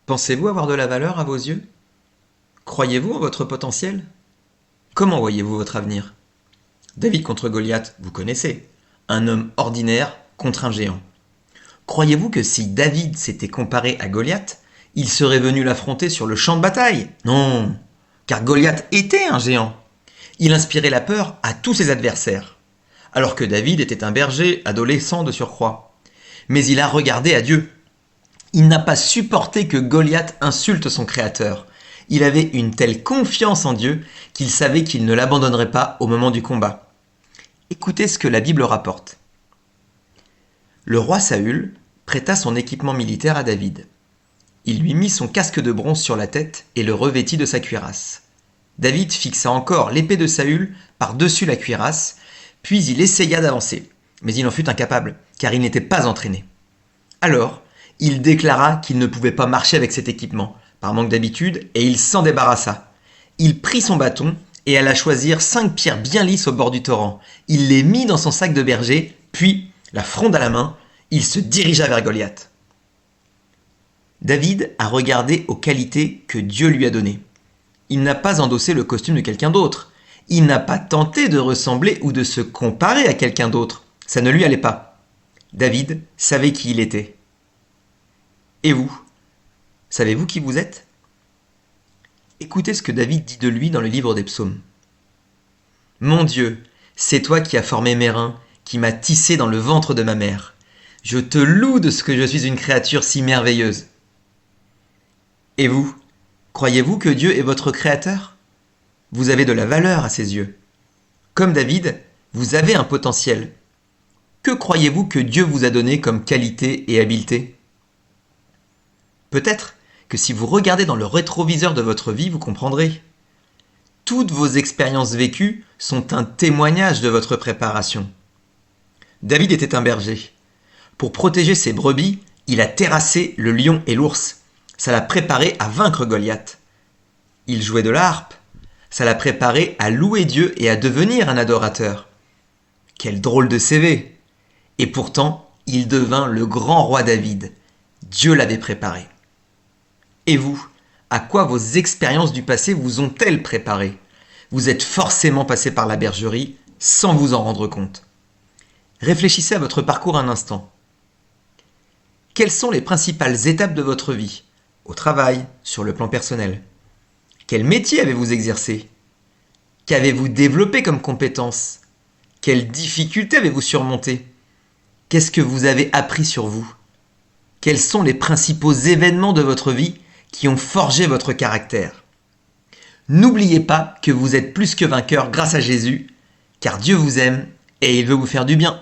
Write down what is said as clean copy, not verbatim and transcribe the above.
Pensez-vous avoir de la valeur à vos yeux? Croyez-vous en votre potentiel? Comment voyez-vous votre avenir? David contre Goliath, vous connaissez. Un homme ordinaire contre un géant. Croyez-vous que si David s'était comparé à Goliath, il serait venu l'affronter sur le champ de bataille? Non, car Goliath était un géant. Il inspirait la peur à tous ses adversaires, alors que David était un berger adolescent de surcroît. Mais il a regardé à Dieu. Il n'a pas supporté que Goliath insulte son créateur. Il avait une telle confiance en Dieu qu'il savait qu'il ne l'abandonnerait pas au moment du combat. Écoutez ce que la Bible rapporte. Le roi Saül prêta son équipement militaire à David. Il lui mit son casque de bronze sur la tête et le revêtit de sa cuirasse. David fixa encore l'épée de Saül par-dessus la cuirasse, puis il essaya d'avancer. Mais il en fut incapable, car il n'était pas entraîné. Alors, il déclara qu'il ne pouvait pas marcher avec cet équipement, par manque d'habitude, et il s'en débarrassa. Il prit son bâton et alla choisir 5 pierres bien lisses au bord du torrent. Il les mit dans son sac de berger, puis, la fronde à la main, il se dirigea vers Goliath. David a regardé aux qualités que Dieu lui a données. Il n'a pas endossé le costume de quelqu'un d'autre. Il n'a pas tenté de ressembler ou de se comparer à quelqu'un d'autre. Ça ne lui allait pas. David savait qui il était. Et vous, savez-vous qui vous êtes? Écoutez ce que David dit de lui dans le livre des psaumes. Mon Dieu, c'est toi qui as formé mes reins, qui m'as tissé dans le ventre de ma mère. Je te loue de ce que je suis une créature si merveilleuse. Et vous, croyez-vous que Dieu est votre créateur? Vous avez de la valeur à ses yeux. Comme David, vous avez un potentiel. Que croyez-vous que Dieu vous a donné comme qualité et habileté? Peut-être que si vous regardez dans le rétroviseur de votre vie, vous comprendrez. Toutes vos expériences vécues sont un témoignage de votre préparation. David était un berger. Pour protéger ses brebis, il a terrassé le lion et l'ours. Ça l'a préparé à vaincre Goliath. Il jouait de la harpe. Ça l'a préparé à louer Dieu et à devenir un adorateur. Quel drôle de CV! Et pourtant, il devint le grand roi David. Dieu l'avait préparé. Et vous, à quoi vos expériences du passé vous ont-elles préparé? Vous êtes forcément passé par la bergerie sans vous en rendre compte. Réfléchissez à votre parcours un instant. Quelles sont les principales étapes de votre vie? Au travail, sur le plan personnel. Quel métier avez-vous exercé? Qu'avez-vous développé comme compétences? Quelles difficultés avez-vous surmontées? Qu'est-ce que vous avez appris sur vous? Quels sont les principaux événements de votre vie qui ont forgé votre caractère? N'oubliez pas que vous êtes plus que vainqueur grâce à Jésus, car Dieu vous aime et il veut vous faire du bien.